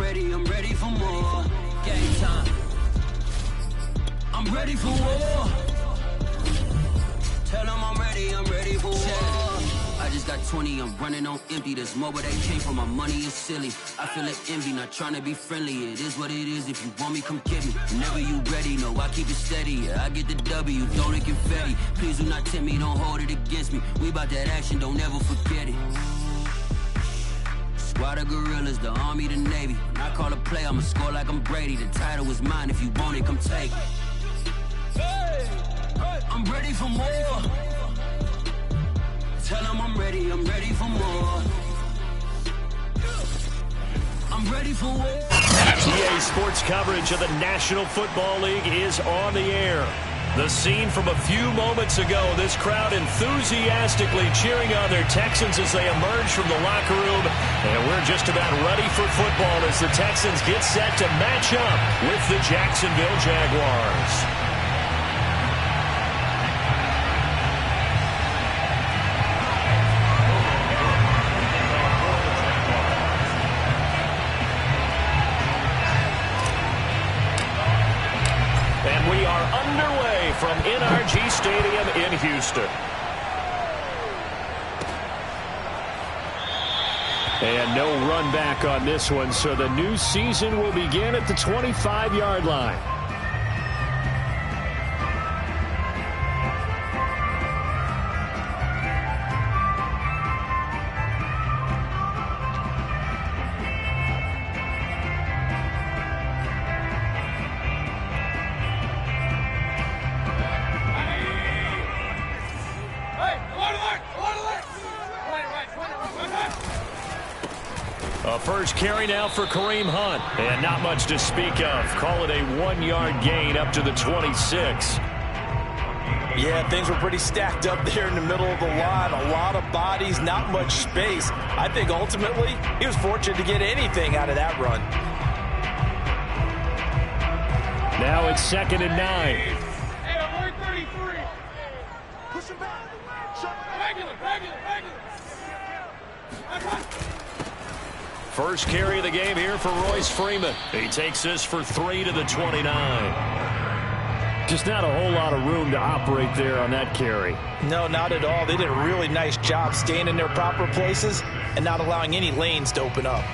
ready for more. Game time. I'm ready for war. Tell them I'm ready for war. I just got 20, I'm running on empty. There's more where that came from, my money is silly. I feel like envy, not trying to be friendly. It is what it is, if you want me, come get me. Whenever you ready, no, I keep it steady. Yeah, I get the W, throw the confetti. Please do not tempt me, don't hold it against me. We about that action, don't ever forget it. Squad of gorillas, the army, the navy. When I call a play, I'ma score like I'm Brady. The title is mine, if you want it, come take it. I'm ready for more. Tell them I'm ready for more. I'm ready for war. EA Sports coverage of the National Football League is on the air. The scene from a few moments ago, this crowd enthusiastically cheering on their Texans as they emerge from the locker room. And we're just about ready for football as the Texans get set to match up with the Jacksonville Jaguars. From NRG Stadium in Houston. And no run back on this one, so the new season will begin at the 25-yard line. First carry now for Kareem Hunt. And not much to speak of. Call it a 1-yard gain up to the 26. Yeah, things were pretty stacked up there in the middle of the line. A lot of bodies, not much space. I think ultimately he was fortunate to get anything out of that run. Now it's 2nd and 9. Hey, I'm 33. Push him back. Regular. First carry of the game here for Royce Freeman. He takes this for 3 to the 29. Just not a whole lot of room to operate there on that carry. No, not at all. They did a really nice job staying in their proper places and not allowing any lanes to open up.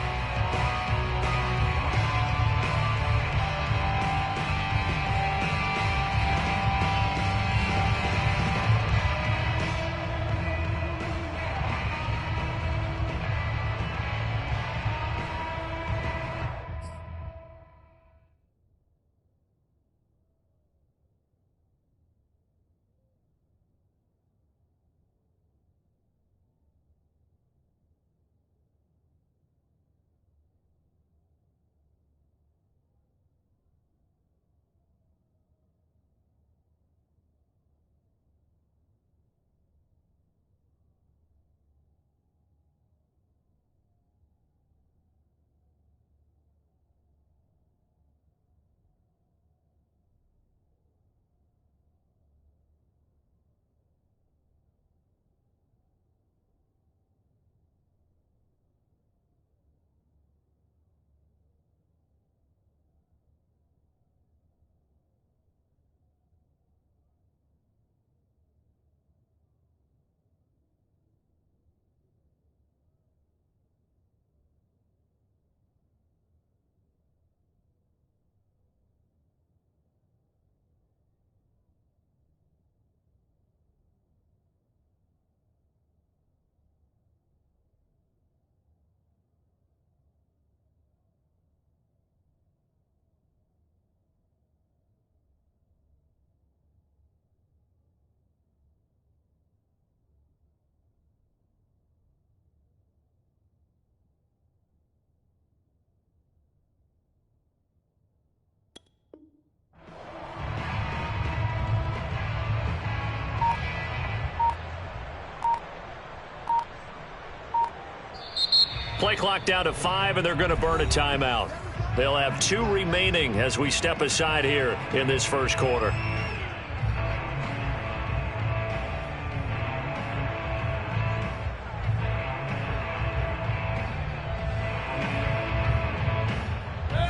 Play clock down to 5, and they're going to burn a timeout. They'll have 2 remaining as we step aside here in this first quarter.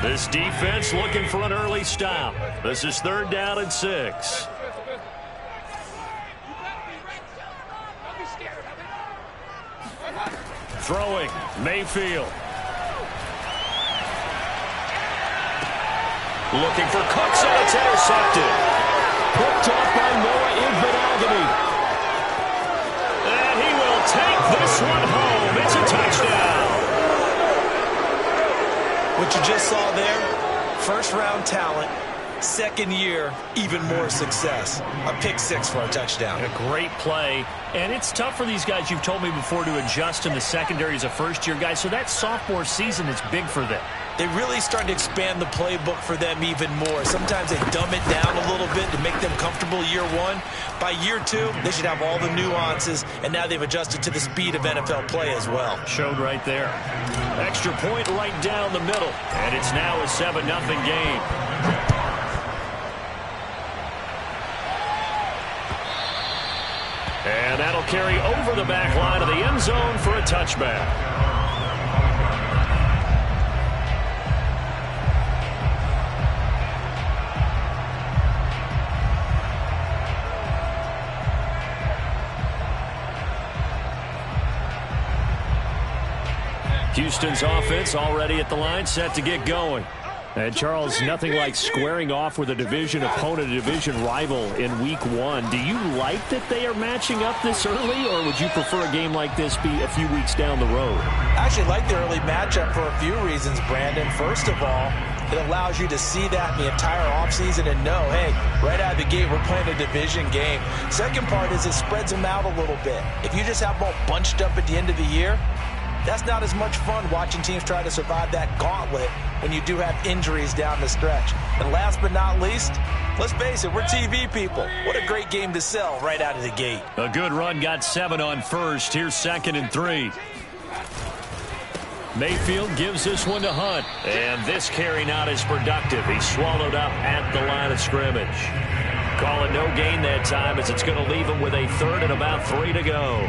This defense looking for an early stop. This is 3rd down and 6. Throwing, Mayfield. Looking for Cooks, and it's intercepted. Picked off by Noah Igbinoghene. And he will take this one home. It's a touchdown. What you just saw there, first-round talent, second year, even more success. A pick 6 for a touchdown. A great play. And it's tough for these guys, you've told me before, to adjust in the secondary as a first-year guy. So that sophomore season is big for them. They really started to expand the playbook for them even more. Sometimes they dumb it down a little bit to make them comfortable year 1. By year 2, they should have all the nuances, and now they've adjusted to the speed of NFL play as well. Showed right there. Extra point right down the middle. And it's now a 7-0 game. And that'll carry over the back line of the end zone for a touchback. Houston's offense already at the line, set to get going. And, Charles, nothing like squaring off with a division opponent, a division rival in Week 1. Do you like that they are matching up this early, or would you prefer a game like this be a few weeks down the road? I actually like the early matchup for a few reasons, Brandon. First of all, it allows you to see that in the entire offseason and know, hey, right out of the gate, we're playing a division game. Second part is it spreads them out a little bit. If you just have them all bunched up at the end of the year, that's not as much fun watching teams try to survive that gauntlet when you do have injuries down the stretch. And last but not least, let's face it, we're TV people. What a great game to sell right out of the gate. A good run, got 7 on first. Here's 2nd and 3. Mayfield gives this one to Hunt. And this carry not as productive. He's swallowed up at the line of scrimmage. Call it no gain that time as it's going to leave him with a 3rd and about 3 to go.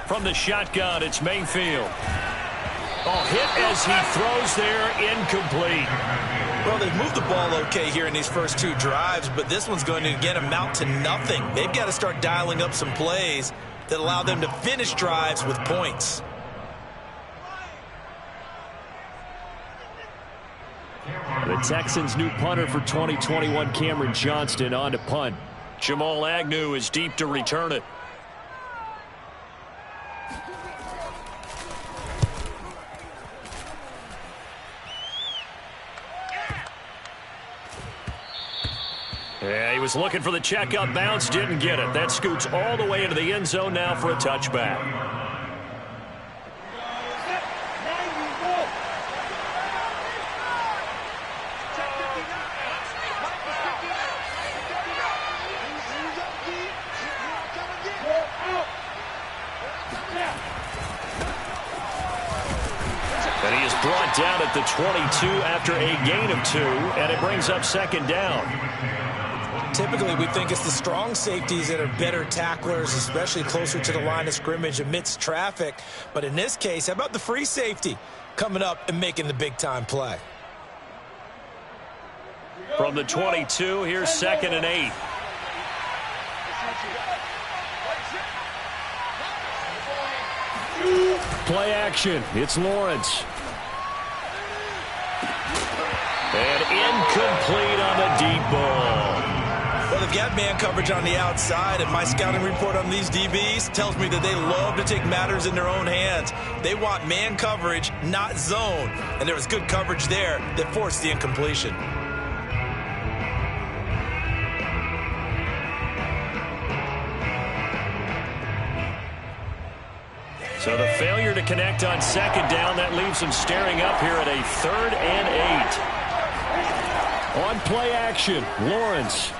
From the shotgun, it's Mayfield. Oh, hit as he throws there, incomplete. Well, they've moved the ball okay here in these first 2 drives, but this one's going to again amount to nothing. They've got to start dialing up some plays that allow them to finish drives with points. The Texans' new punter for 2021, Cameron Johnston, on to punt. Jamal Agnew is deep to return it. Yeah, he was looking for the checkup bounce, didn't get it. That scoots all the way into the end zone now for a touchback. And he is brought down at the 22 after a gain of 2, and it brings up 2nd down. Typically, we think it's the strong safeties that are better tacklers, especially closer to the line of scrimmage amidst traffic. But in this case, how about the free safety coming up and making the big-time play? From the 22, here's 2nd and 8. Play action. It's Lawrence. And incomplete on the deep ball. Well, they've got man coverage on the outside, and my scouting report on these DBs tells me that they love to take matters in their own hands. They want man coverage, not zone. And there was good coverage there that forced the incompletion. So the failure to connect on 2nd down, that leaves them staring up here at a 3rd and 8. On play action, Lawrence.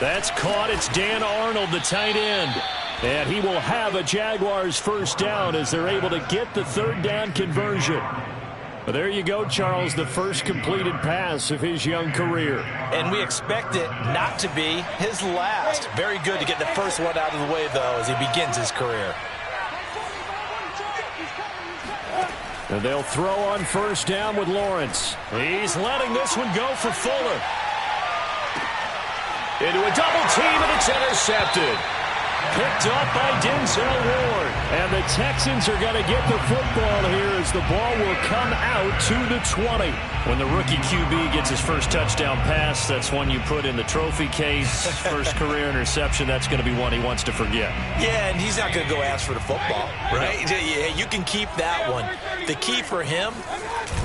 That's caught. It's Dan Arnold, the tight end. And he will have a Jaguars first down as they're able to get the third down conversion. Well, there you go, Charles, the first completed pass of his young career. And we expect it not to be his last. Very good to get the first one out of the way, though, as he begins his career. And they'll throw on first down with Lawrence. He's letting this one go for Fuller. Into a double team, and it's intercepted. Picked up by Denzel Ward. And the Texans are going to get the football here as the ball will come out to the 20. When the rookie QB gets his first touchdown pass, that's one you put in the trophy case. First career interception, that's going to be one he wants to forget. Yeah, and he's not going to go ask for the football, right? Yeah, you can keep that one. The key for him,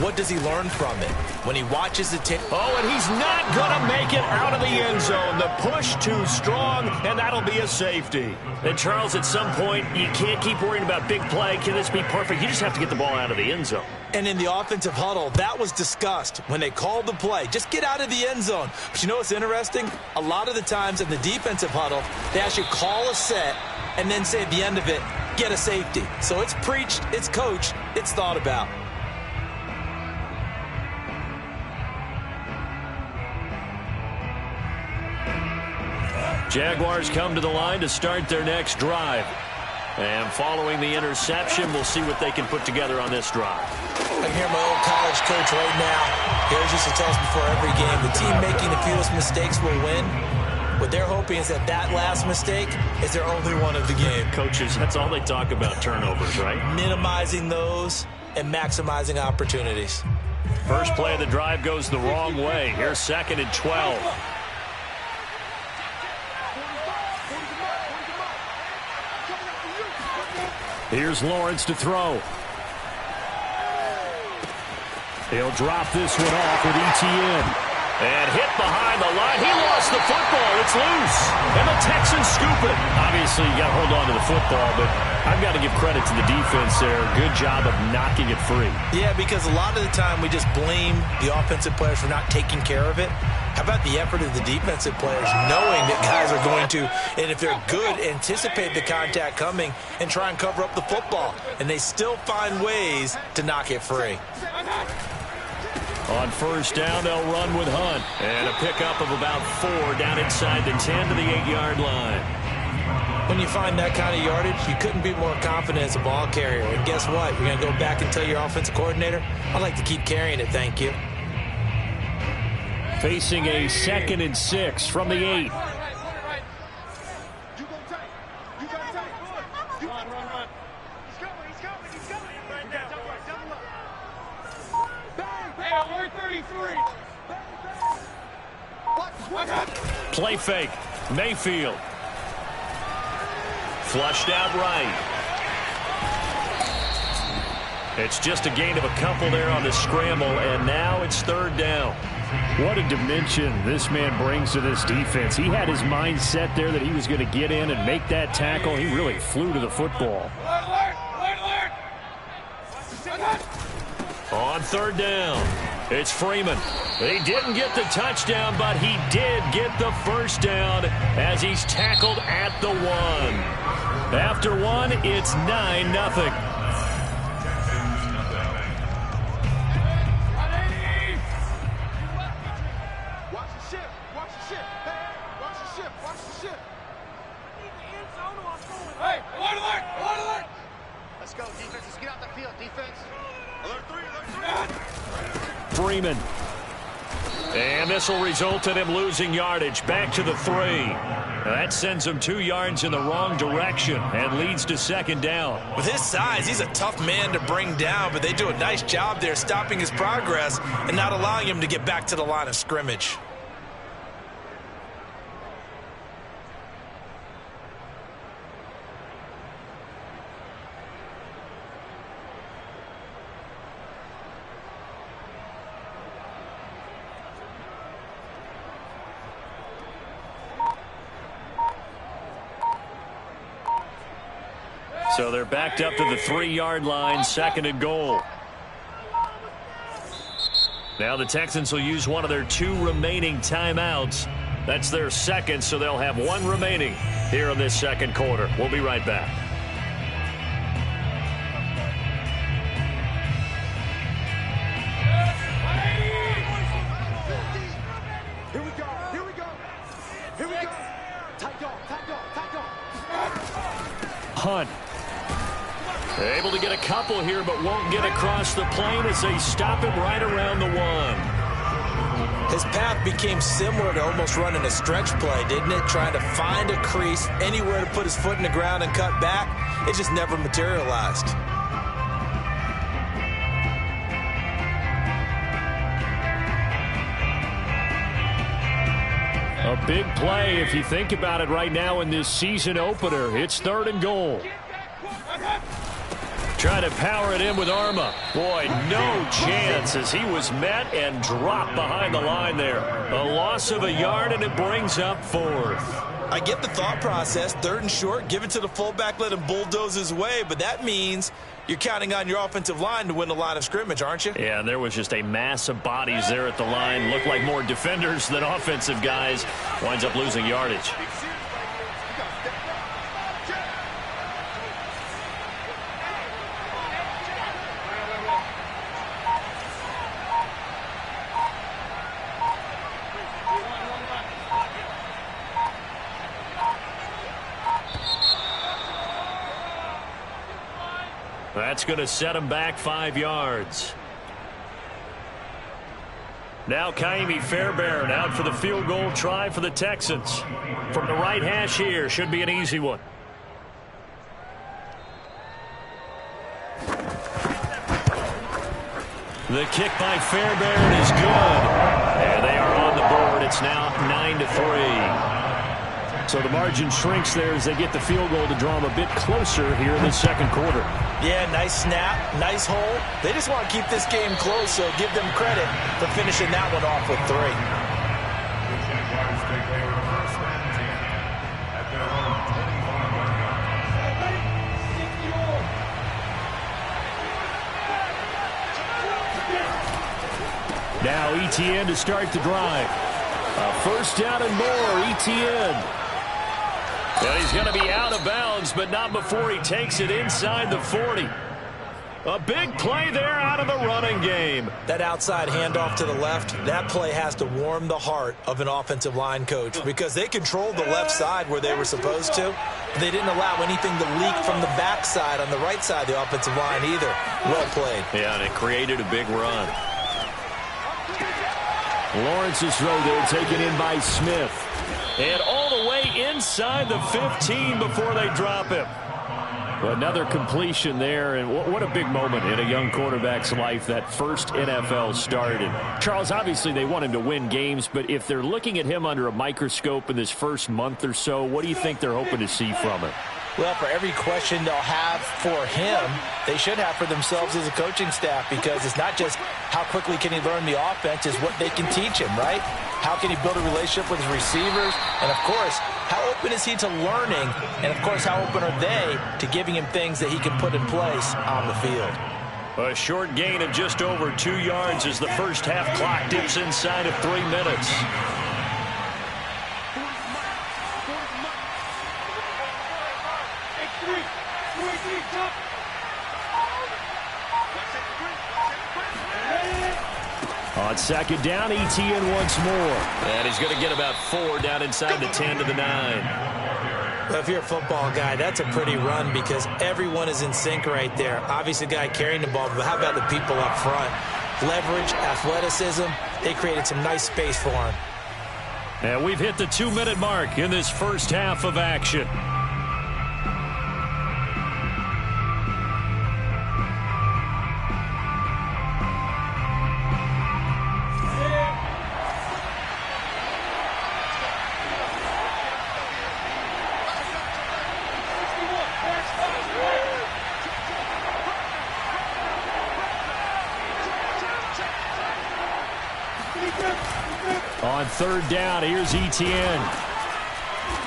what does he learn from it? When he watches the tape. Oh, and he's not going to make it out of the end zone. The push too strong, and that'll be a safety. And Charles, at some point, you can't keep worrying about big play. Can this be perfect? You just have to get the ball out of the end zone. And in the offensive huddle, that was discussed when they called the play. Just get out of the end zone. But you know what's interesting? A lot of the times in the defensive huddle, they actually call a set and then say at the end of it, get a safety. So it's preached, it's coached, it's thought about. Jaguars come to the line to start their next drive. And following the interception, we'll see what they can put together on this drive. I can hear my old college coach right now. He always used to tell us before every game, the team making the fewest mistakes will win. What they're hoping is that last mistake is their only one of the game. Coaches, that's all they talk about, turnovers, right? Minimizing those and maximizing opportunities. First play of the drive goes the wrong way. Here's 2nd and 12. Here's Lawrence to throw. He'll drop this one off with ETN. And hit behind the line. He lost the football. It's loose. And the Texans scoop it. Obviously, you got to hold on to the football, but I've got to give credit to the defense there. Good job of knocking it free. Yeah, because a lot of the time we just blame the offensive players for not taking care of it. How about the effort of the defensive players knowing that guys are going to, and if they're good, anticipate the contact coming and try and cover up the football. And they still find ways to knock it free. On first down, they'll run with Hunt. And a pickup of about 4 down inside the 10 to the 8-yard line. When you find that kind of yardage, you couldn't be more confident as a ball carrier. And guess what? You're going to go back and tell your offensive coordinator, I'd like to keep carrying it, thank you. Facing a 2nd and 6 from the 8. Play fake. Mayfield. Flushed out right. It's just a gain of a couple there on the scramble, and now it's 3rd down. What a dimension this man brings to this defense. He had his mind set there that he was going to get in and make that tackle. He really flew to the football. On 3rd down, it's Freeman. He didn't get the touchdown, but he did get the first down as he's tackled at the 1. After 1, it's 9-0. Freeman. And this will result in him losing yardage. Back to the 3. That sends him 2 yards in the wrong direction and leads to 2nd down. With his size, he's a tough man to bring down, but they do a nice job there stopping his progress and not allowing him to get back to the line of scrimmage. So they're backed up to the 3-yard line, 2nd and goal. Now the Texans will use one of their 2 remaining timeouts That's their second, so they'll have one remaining here in this second quarter. We'll be right back. Here we go. Here we go. Here we go. Tight dog. Tight dog. Tight dog. Hunt. They're able to get a couple here, but won't get across the plane as they stop him right around the one. His path became similar to almost running a stretch play, didn't it? Trying to find a crease, anywhere to put his foot in the ground and cut back. It just never materialized. A big play if you think about it right now in this season opener. It's 3rd and goal. Trying to power it in with Arma. Boy, no chance as he was met and dropped behind the line there. A loss of a yard, and it brings up 4th. I get the thought process. 3rd and short, give it to the fullback, let him bulldoze his way. But that means you're counting on your offensive line to win the line of scrimmage, aren't you? Yeah, and there was just a mass of bodies there at the line. Looked like more defenders than offensive guys. Winds up losing yardage. That's going to set him back 5 yards. Now Kaimi Fairbairn out for the field goal try for the Texans. From the right hash here, should be an easy one. The kick by Fairbairn is good. And they are on the board. It's now 9-3. So the margin shrinks there as they get the field goal to draw them a bit closer here in the second quarter. Yeah, nice snap, nice hole. They just want to keep this game close, so give them credit for finishing that one off with 3. Now Etienne to start the drive. A first down and more, Etienne. And he's going to be out of bounds, but not before he takes it inside the 40. A big play there out of the running game. That outside handoff to the left, that play has to warm the heart of an offensive line coach because they controlled the left side where they were supposed to. They didn't allow anything to leak from the backside on the right side of the offensive line either. Well played. Yeah, and it created a big run. Lawrence's throw there taken in by Smith. And all the way inside the 15 before they drop him. Another completion there, and what a big moment in a young quarterback's life, that first NFL start. And Charles, obviously they want him to win games, but if they're looking at him under a microscope in this first month or so, what do you think they're hoping to see from him? Well, for every question they'll have for him, they should have for themselves as a coaching staff, because it's not just how quickly can he learn the offense, it's what they can teach him, right? How can he build a relationship with his receivers? And, of course, how open is he to learning? And, of course, how open are they to giving him things that he can put in place on the field? A short gain of just over 2 yards as the first half clock dips inside of 3 minutes. On second down, Etienne once more. And he's going to get about 4 down inside the 10 to the 9. Well, if you're a football guy, that's a pretty run because everyone is in sync right there. Obviously, the guy carrying the ball, but how about the people up front? Leverage, athleticism, they created some nice space for him. And we've hit the 2-minute mark in this first half of action. On third down, here's Etienne.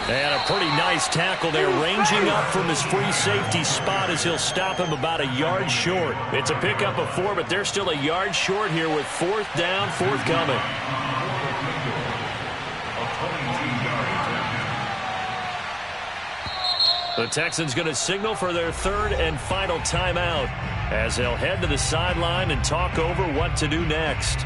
And a pretty nice tackle there, ranging up from his free safety spot as he'll stop him about a yard short. It's a pickup of 4, but they're still a yard short here with 4th down, forthcoming. The Texans going to signal for their third and final timeout as they'll head to the sideline and talk over what to do next.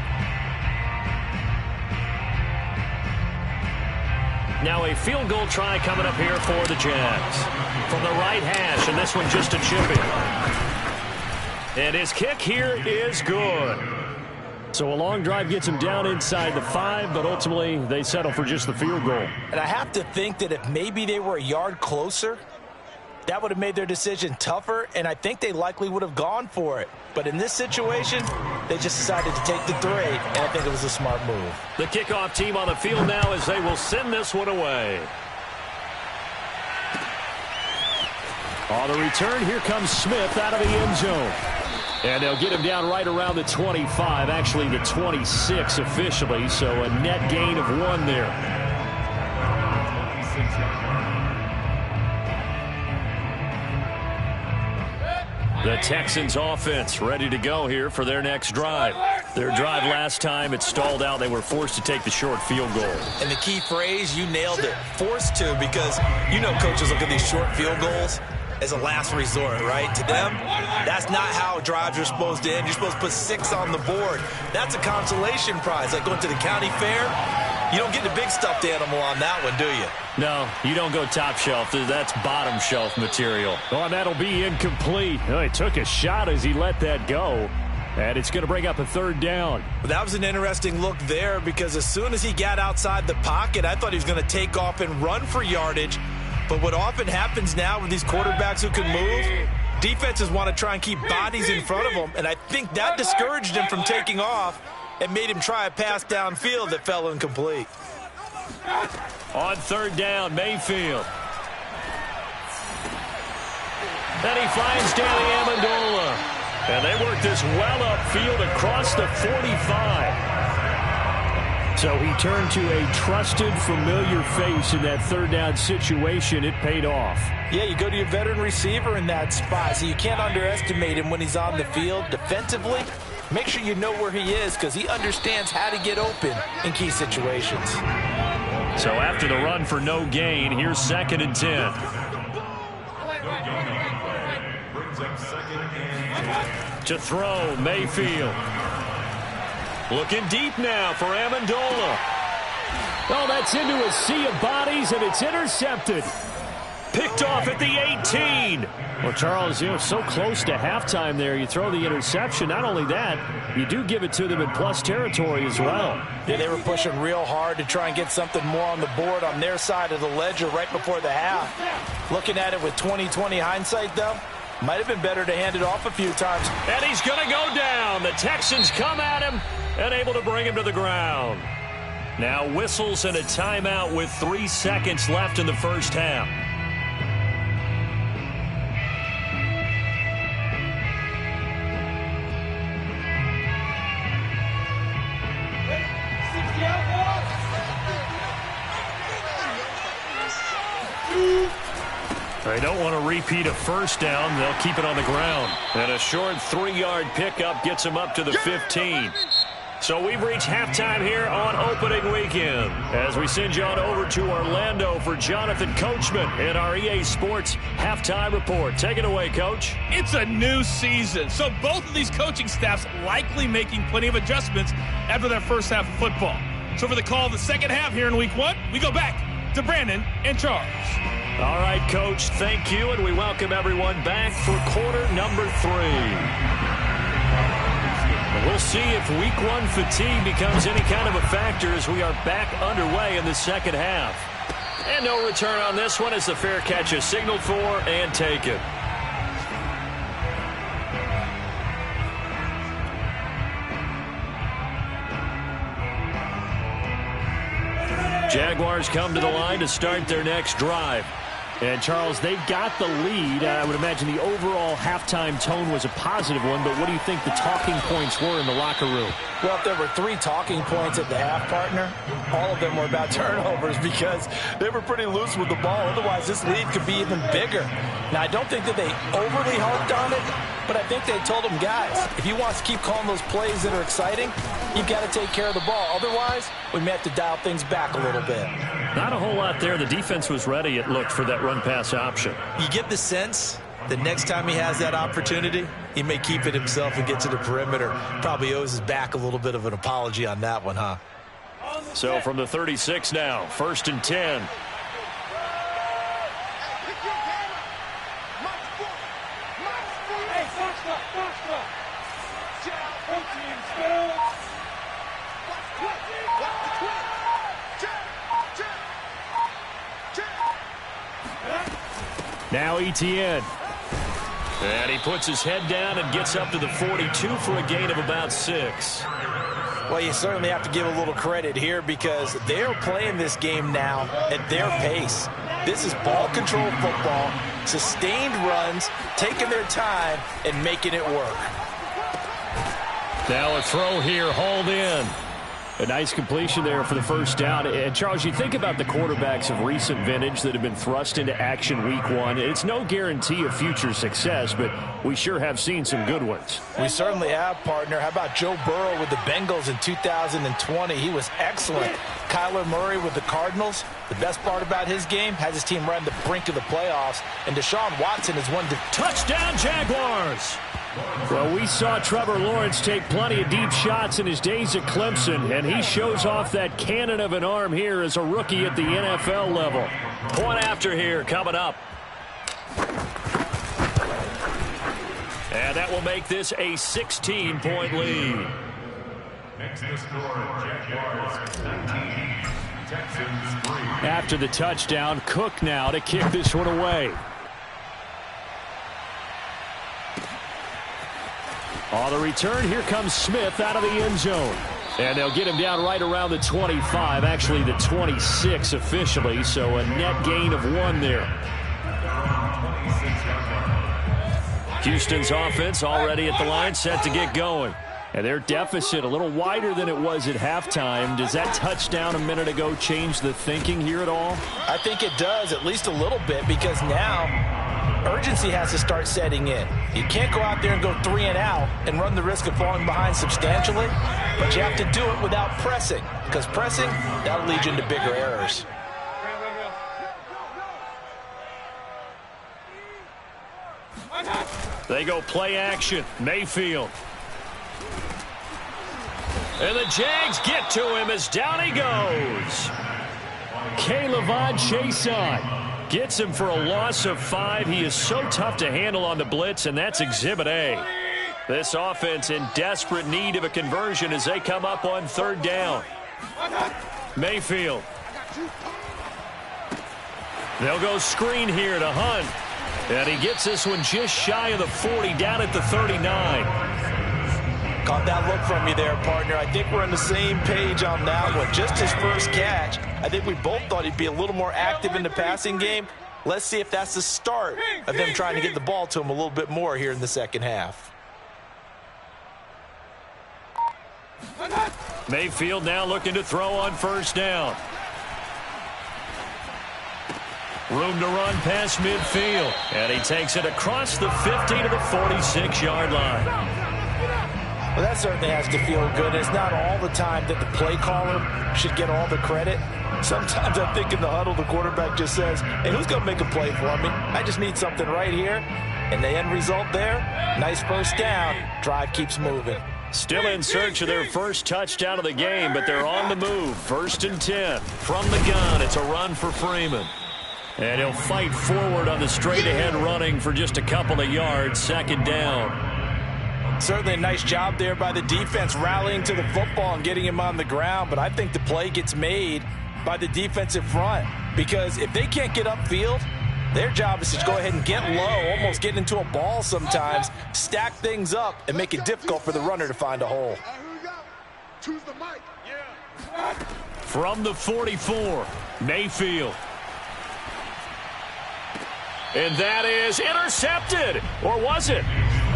Now a field goal try coming up here for the Jags. From the right hash, and this one just a chip in. And his kick here is good. So a long drive gets him down inside the 5, but ultimately they settle for just the field goal. And I have to think that if maybe they were a yard closer, that would have made their decision tougher, and I think they likely would have gone for it. But in this situation, they just decided to take the 3, and I think it was a smart move. The kickoff team on the field now as they will send this one away. On the return, here comes Smith out of the end zone. And they'll get him down right around the 25, actually the 26 officially, so a net gain of 1 there. The Texans offense ready to go here for their next drive. Their drive last time, it stalled out. They were forced to take the short field goal. And the key phrase, you nailed it, forced to, because you know coaches look at these short field goals as a last resort, right? To them, that's not how drives are supposed to end. You're supposed to put 6 on the board. That's a consolation prize, like going to the county fair. You don't get the big stuffed animal on that one, do you? No, you don't go top shelf. That's bottom shelf material. Oh, and that'll be incomplete. Oh, he took a shot as he let that go. And it's going to bring up a 3rd down. Well, that was an interesting look there because as soon as he got outside the pocket, I thought he was going to take off and run for yardage. But what often happens now with these quarterbacks who can move, defenses want to try and keep bodies in front of them. And I think that discouraged him from taking off and made him try a pass downfield that fell incomplete. On 3rd down, Mayfield. Then he finds Danny Amendola. And they work this well upfield across the 45. So he turned to a trusted, familiar face in that 3rd down situation. It paid off. Yeah, you go to your veteran receiver in that spot, so you can't underestimate him when he's on the field defensively. Make sure you know where he is because he understands how to get open in key situations. So after the run for no gain, here's 2nd and 10. To throw, Mayfield. Looking deep now for Amendola. Oh, that's into a sea of bodies, and it's intercepted. Picked off at the 18. Well, Charles, so close to halftime there. You throw the interception. Not only that, you do give it to them in plus territory as well. Yeah, they were pushing real hard to try and get something more on the board on their side of the ledger right before the half. Looking at it with 20/20 hindsight, though, might have been better to hand it off a few times. And he's going to go down. The Texans come at him and able to bring him to the ground. Now whistles and a timeout with 3 seconds left in the first half. They don't want to repeat a first down. They'll keep it on the ground. And a short 3-yard pickup gets them up to the 15. So we've reached halftime here on opening weekend as we send you on over to Orlando for Jonathan Coachman in our EA Sports halftime report. Take it away, Coach. It's a new season, so both of these coaching staffs likely making plenty of adjustments after that first half of football. So for the call of the second half here in week 1, we go back to Brandon and Charles. All right, Coach, thank you, and we welcome everyone back for quarter number 3. We'll see if week 1 fatigue becomes any kind of a factor as we are back underway in the second half. And no return on this one as the fair catch is signaled for and taken. Jaguars come to the line to start their next drive. And, Charles, they've got the lead. I would imagine the overall halftime tone was a positive one, but what do you think the talking points were in the locker room? Well, if there were 3 talking points at the half, partner, all of them were about turnovers because they were pretty loose with the ball. Otherwise, this lead could be even bigger. Now, I don't think that they overly harped on it, But I think they told him, guys, if he wants to keep calling those plays that are exciting, you've got to take care of the ball. Otherwise, we may have to dial things back a little bit. Not a whole lot there. The defense was ready, it looked, for that run-pass option. You get the sense the next time he has that opportunity, he may keep it himself and get to the perimeter. Probably owes his back a little bit of an apology on that one, huh? So from the 36 now, 1st and 10. Now Etienne. And he puts his head down and gets up to the 42 for a gain of about 6. Well, you certainly have to give a little credit here because they're playing this game now at their pace. This is ball control football, sustained runs, taking their time, and making it work. Now a throw here, hauled in. A nice completion there for the first down. And, Charles, you think about the quarterbacks of recent vintage that have been thrust into action week 1. It's no guarantee of future success, but we sure have seen some good ones. We certainly have, partner. How about Joe Burrow with the Bengals in 2020? He was excellent. Kyler Murray with the Cardinals. The best part about his game, has his team right on the brink of the playoffs. And Deshaun Watson is one to... Touchdown, Jaguars! Well, we saw Trevor Lawrence take plenty of deep shots in his days at Clemson, and he shows off that cannon of an arm here as a rookie at the NFL level. Point after here coming up. And that will make this a 16-point lead. Next to score, Jaguars 19, Texans 3. After the touchdown, Cook now to kick this one away. On the return, here comes Smith out of the end zone. And they'll get him down right around the 25, actually the 26 officially, so a net gain of 1 there. Houston's offense already at the line, set to get going. And their deficit a little wider than it was at halftime. Does that touchdown a minute ago change the thinking here at all? I think it does, at least a little bit, because now urgency has to start setting in. You can't go out there and go 3 and out and run the risk of falling behind substantially, but you have to do it without pressing, because pressing, that'll lead you into bigger errors. They go play action. Mayfield. And the Jags get to him as down he goes. K'Lavon Chaisson gets him for a loss of 5. He is so tough to handle on the blitz, and that's Exhibit A. This offense in desperate need of a conversion as they come up on 3rd down. Mayfield. They'll go screen here to Hunt. And he gets this one just shy of the 40, down at the 39. Caught that look from you there, partner. I think we're on the same page on that one. Just his first catch. I think we both thought he'd be a little more active in the passing game. Let's see if that's the start of them trying to get the ball to him a little bit more here in the second half. Mayfield now looking to throw on 1st down. Room to run past midfield. And he takes it across the 50 to the 46-yard line. Well, that certainly has to feel good. It's not all the time that the play caller should get all the credit. Sometimes I think in the huddle, the quarterback just says, hey, who's going to make a play for me? I just need something right here. And the end result there, nice first down. Drive keeps moving. Still in search of their first touchdown of the game, but they're on the move. 1st and 10. From the gun, it's a run for Freeman. And he'll fight forward on the straight-ahead running for just a couple of yards. 2nd down. Certainly a nice job there by the defense rallying to the football and getting him on the ground, but I think the play gets made by the defensive front because if they can't get upfield, their job is to go ahead and get low, almost get into a ball sometimes, stack things up, and make it difficult for the runner to find a hole. From the 44, Mayfield. And that is intercepted. Or was it?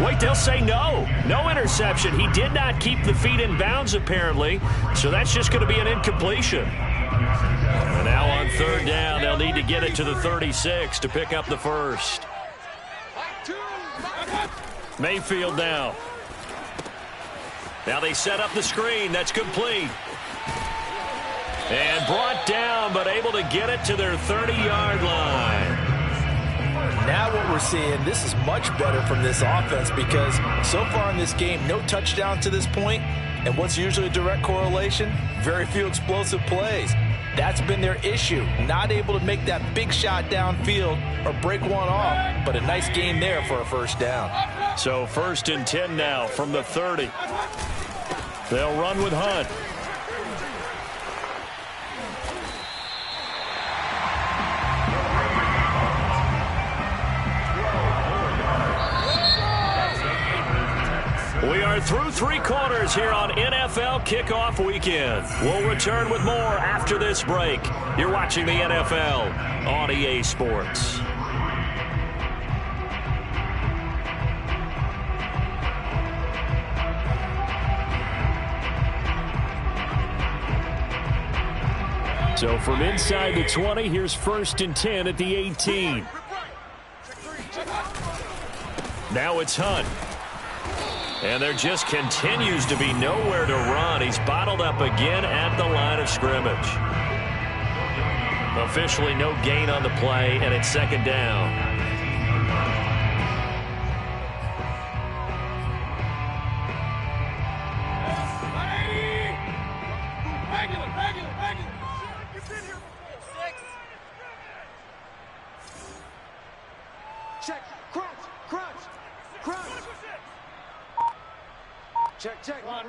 Wait, they'll say no. No interception. He did not keep the feet in bounds, apparently. So that's just going to be an incompletion. And now on 3rd down, they'll need to get it to the 36 to pick up the first. Mayfield now. Now they set up the screen. That's complete. And brought down, but able to get it to their 30-yard line. Now what we're seeing, this is much better from this offense because so far in this game, no touchdown to this point. And what's usually a direct correlation? Very few explosive plays. That's been their issue. Not able to make that big shot downfield or break one off, but a nice gain there for a first down. So 1st and 10 now from the 30. They'll run with Hunt. We are through 3 quarters here on NFL Kickoff Weekend. We'll return with more after this break. You're watching the NFL on EA Sports. So from inside the 20, here's 1st and 10 at the 18. Now it's Hunt. And there just continues to be nowhere to run. He's bottled up again at the line of scrimmage. Officially no gain on the play, and it's 2nd down. Check, crunch, crunch, crunch. Check, check. Run.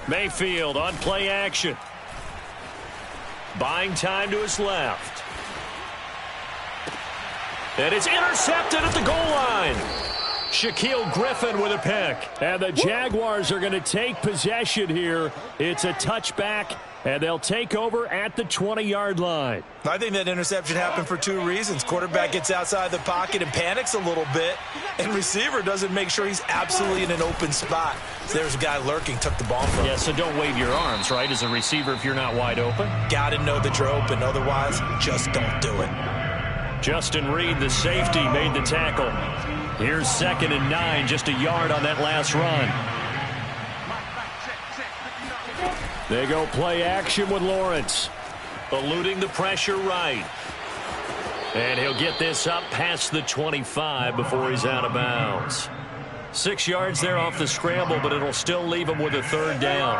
Mayfield on play action. Buying time to his left. And it's intercepted at the goal line. Shaquille Griffin with a pick. And the Jaguars are going to take possession here. It's a touchback, and they'll take over at the 20-yard line. I think that interception happened for 2 reasons. Quarterback gets outside the pocket and panics a little bit, and receiver doesn't make sure he's absolutely in an open spot. So there's a guy lurking, took the ball from him. Yeah, so don't wave your arms, right, as a receiver if you're not wide open. Got to know that you're open. Otherwise, just don't do it. Justin Reed, the safety, made the tackle. Here's 2nd and 9, just a yard on that last run. They go play action with Lawrence. Eluding the pressure right. And he'll get this up past the 25 before he's out of bounds. 6 yards there off the scramble, but it'll still leave him with a 3rd down.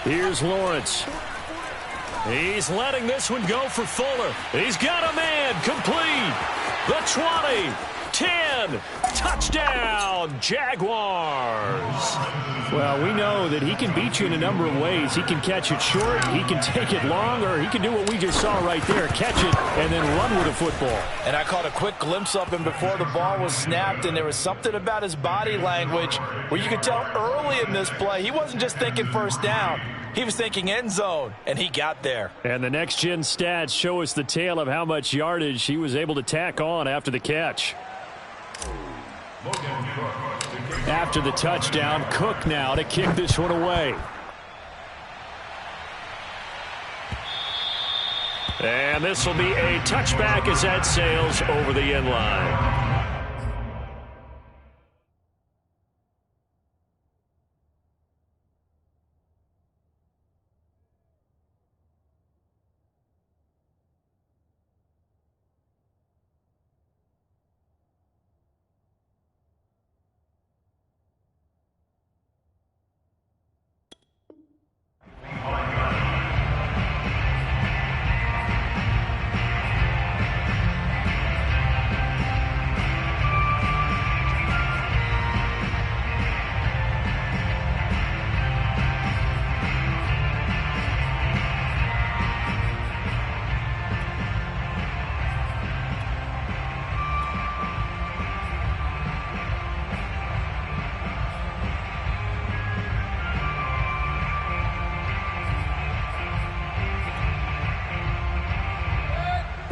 Here's Lawrence. He's letting this one go for Fuller. He's got a man complete. The 20, 10, touchdown, Jaguars. Well, we know that he can beat you in a number of ways. He can catch it short, he can take it long, or he can do what we just saw right there, catch it and then run with the football. And I caught a quick glimpse of him before the ball was snapped, and there was something about his body language where you could tell early in this play he wasn't just thinking first down. He was thinking end zone, and he got there. And the next-gen stats show us the tale of how much yardage he was able to tack on after the catch. After the touchdown, Cook now to kick this one away. And this will be a touchback as that sails over the end line.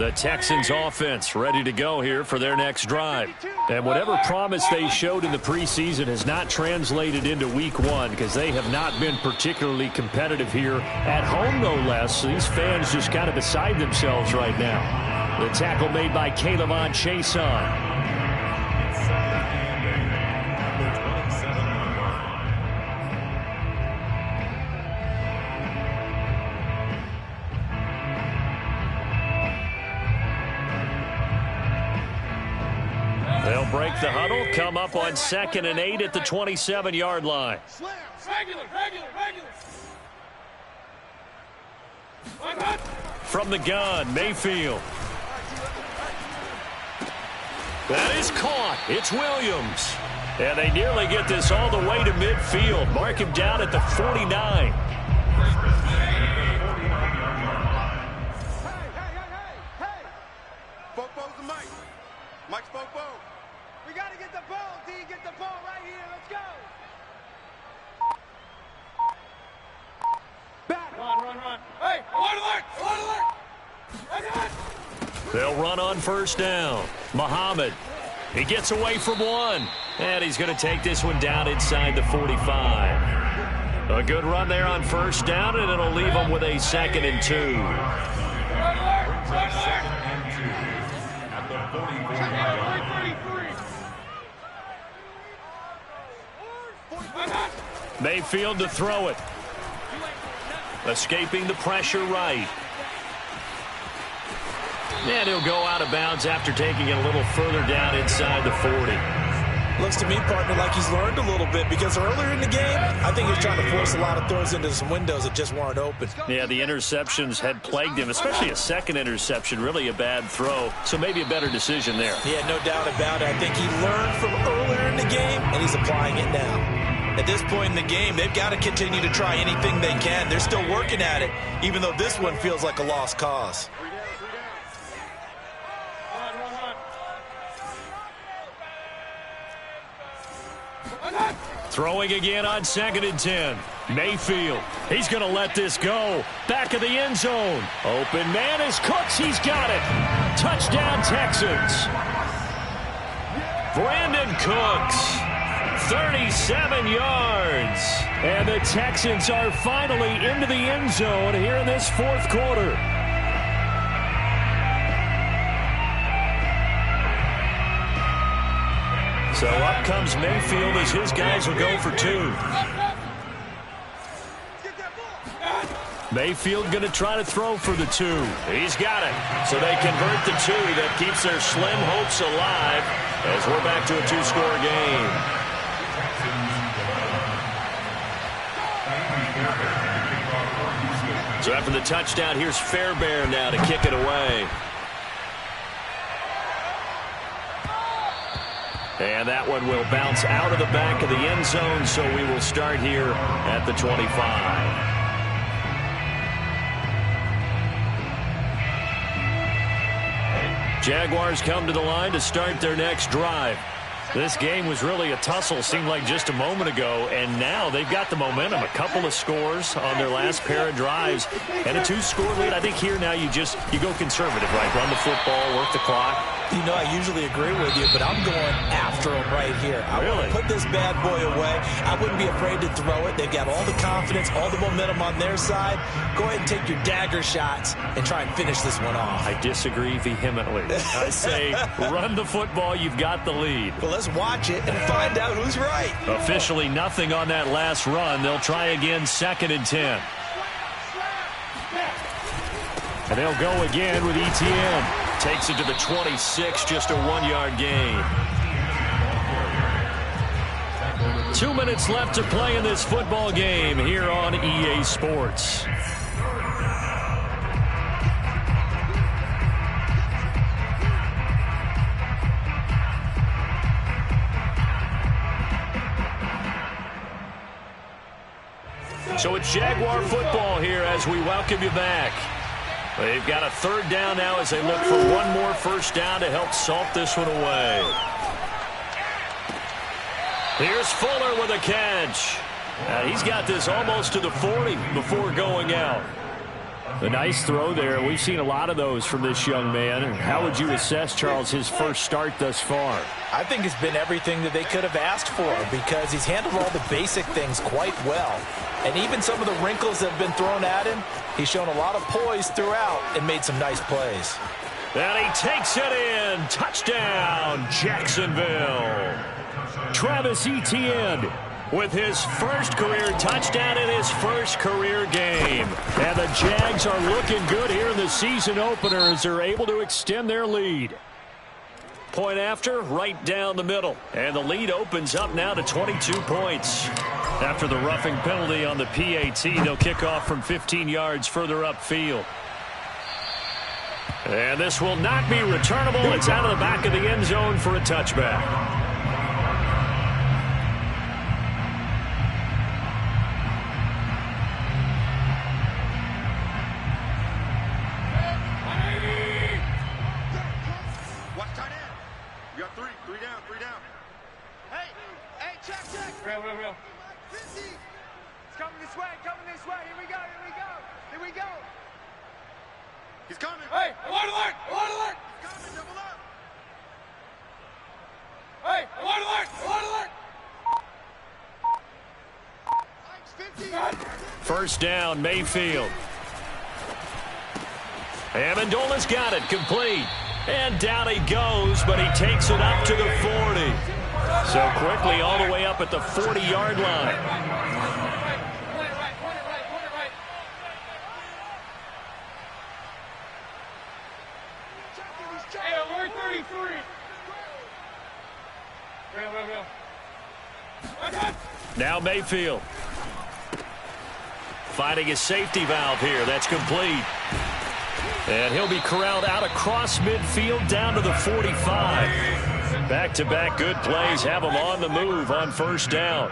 The Texans offense ready to go here for their next drive. And whatever promise they showed in the preseason has not translated into week one because they have not been particularly competitive here at home, no less. These fans just kind of beside themselves right now. The tackle made by K'Lavon Chaisson. They'll break the huddle, come up on 2nd and 8 at the 27-yard line. From the gun, Mayfield. That is caught. It's Williams. And they nearly get this all the way to midfield. Mark him down at the 49. Bobo's the Mike. Mike's Bobo. We got to get the ball, D. Get the ball right here. Let's go. Back. Run. Hey, alert. They'll run on first down. Muhammad. He gets away from one. And he's going to take this one down inside the 45. A good run there on first down, and it'll leave them with a 2nd and 2. Mayfield to throw it. Escaping the pressure right. And he'll go out of bounds after taking it a little further down inside the 40. Looks to me, partner, like he's learned a little bit because earlier in the game, I think he was trying to force a lot of throws into some windows that just weren't open. Yeah, the interceptions had plagued him, especially a second interception, really a bad throw. So maybe a better decision there. Yeah, no doubt about it. I think he learned from earlier in the game, and he's applying it now. At this point in the game, they've got to continue to try anything they can. They're still working at it, even though this one feels like a lost cause. Throwing again on 2nd and 10. Mayfield. He's going to let this go. Back of the end zone. Open man is Cooks. He's got it. Touchdown, Texans. Brandon Cooks. 37 yards. And the Texans are finally into the end zone here in this fourth quarter. So up comes Mayfield as his guys will go for 2. Mayfield going to try to throw for the 2. He's got it. So they convert the 2. That keeps their slim hopes alive as we're back to a 2-score game. So after the touchdown, here's Fairbairn now to kick it away. And that one will bounce out of the back of the end zone, so we will start here at the 25. Jaguars come to the line to start their next drive. This game was really a tussle, seemed like just a moment ago, and now they've got the momentum. A couple of scores on their last pair of drives, and a 2-score lead. I think here now you go conservative, right? Run the football, work the clock. You know, I usually agree with you, but I'm going after him right here. I want to put this bad boy away. I wouldn't be afraid to throw it. They've got all the confidence, all the momentum on their side. Go ahead and take your dagger shots and try and finish this one off. I disagree vehemently. I say run the football. You've got the lead. Well, let's watch it and find out who's right. Officially nothing on that last run. They'll try again 2nd and 10. And they'll go again with ETN. Takes it to the 26, just a 1-yard gain. 2 minutes left to play in this football game here on EA Sports. So it's Jaguar football here as we welcome you back. They've got a 3rd down now as they look for one more first down to help salt this one away. Here's Fuller with a catch. He's got this almost to the 40 before going out. A nice throw there. We've seen a lot of those from this young man. How would you assess, Charles, his first start thus far? I think it's been everything that they could have asked for because he's handled all the basic things quite well. And even some of the wrinkles that have been thrown at him, he's shown a lot of poise throughout and made some nice plays. And he takes it in. Touchdown, Jacksonville. Travis Etienne with his first career touchdown in his first career game. And the Jags are looking good here in the season opener as they're able to extend their lead. Point after, right down the middle. And the lead opens up now to 22 points. After the roughing penalty on the PAT, they'll kick off from 15 yards further upfield. And this will not be returnable. It's out of the back of the end zone for a touchback. He's coming. Hey, alert, alert, alert, alert. He's coming, double up. Hey, alert, alert, alert, alert. First down, Mayfield. Amendola's got it, complete. And down he goes, but he takes it up to the 40. So quickly all the way up at the 40-yard line. Now Mayfield finding his safety valve here. That's complete. And he'll be corralled out across midfield down to the 45. Back-to-back good plays have him on the move on first down.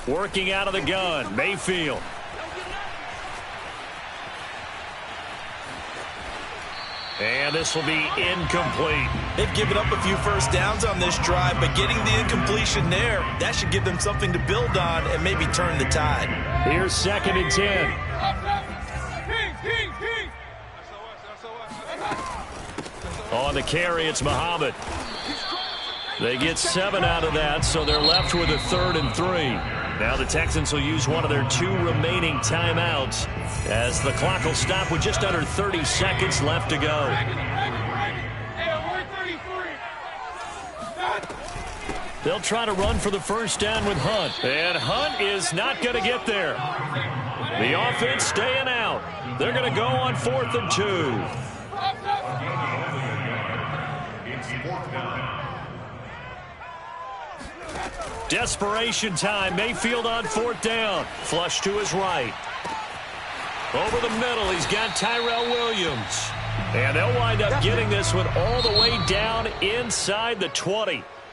Working out of the gun, Mayfield. And this will be incomplete. They've given up a few first downs on this drive, but getting the incompletion there, that should give them something to build on and maybe turn the tide. Here's 2nd and 10. On the carry, it's Muhammad. They get 7 out of that, so they're left with a 3rd and 3. Now the Texans will use one of their 2 remaining timeouts as the clock will stop with just under 30 seconds left to go. They'll try to run for the first down with Hunt. And Hunt is not going to get there. The offense staying out. They're going to go on 4th and 2. Desperation time. Mayfield on 4th down. Flush to his right. Over the middle, he's got Tyrell Williams. And they'll wind up getting this one all the way down inside the 20.